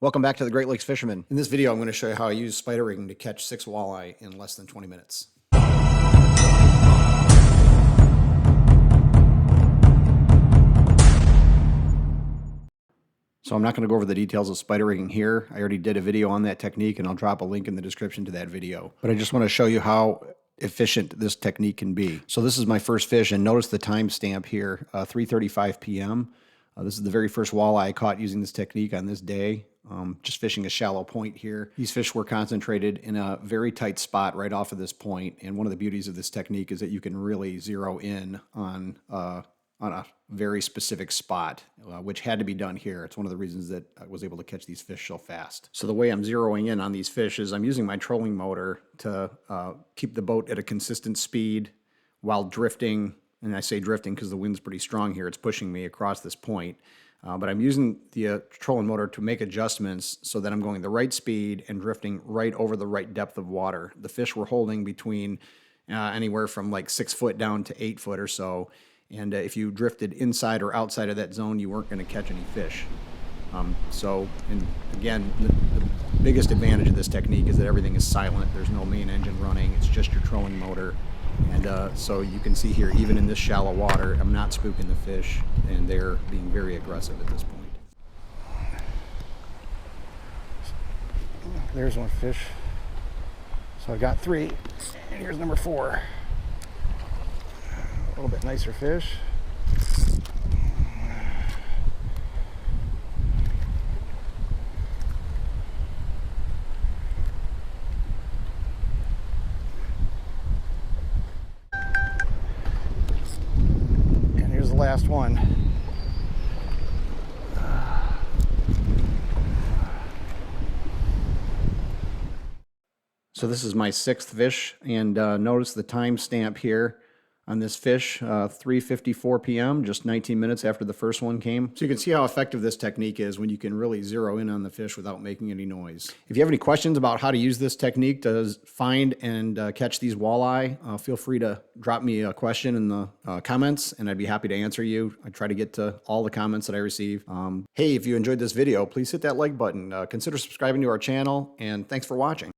Welcome back to the Great Lakes Fisherman. In this video, I'm going to show you how I use spider rigging to catch 6 walleye in less than 20 minutes. So I'm not going to go over the details of spider rigging here. I already did a video on that technique and I'll drop a link in the description to that video. But I just want to show you how efficient this technique can be. So this is my first fish, and notice the timestamp here, 3:35 p.m. This is the very first walleye I caught using this technique on this day. Just fishing a shallow point here. These fish were concentrated in a very tight spot right off of this point, and one of the beauties of this technique is that you can really zero in on a very specific spot, which had to be done here. It's one of the reasons that I was able to catch these fish so fast. So the way I'm zeroing in on these fish is I'm using my trolling motor to keep the boat at a consistent speed while drifting. And I say drifting because the wind's pretty strong here. It's pushing me across this point. But I'm using the trolling motor to make adjustments so that I'm going the right speed and drifting right over the right depth of water. The fish were holding between anywhere from like 6 foot down to 8 foot or so. And if you drifted inside or outside of that zone, you weren't going to catch any fish. And again, the biggest advantage of this technique is that everything is silent. There's no main engine running. It's just your trolling motor. And so you can see here, even in this shallow water, I'm not spooking the fish, and they're being very aggressive at this point. There's one fish. So I've got 3, and here's number 4. A little bit nicer fish. Last one. So this is my 6th fish, and notice the time stamp here on this fish, 3:54 p.m., just 19 minutes after the first one came. So you can see how effective this technique is when you can really zero in on the fish without making any noise. If you have any questions about how to use this technique to find and catch these walleye, feel free to drop me a question in the comments, and I'd be happy to answer you. I try to get to all the comments that I receive. Hey, if you enjoyed this video, please hit that like button. Consider subscribing to our channel, and thanks for watching.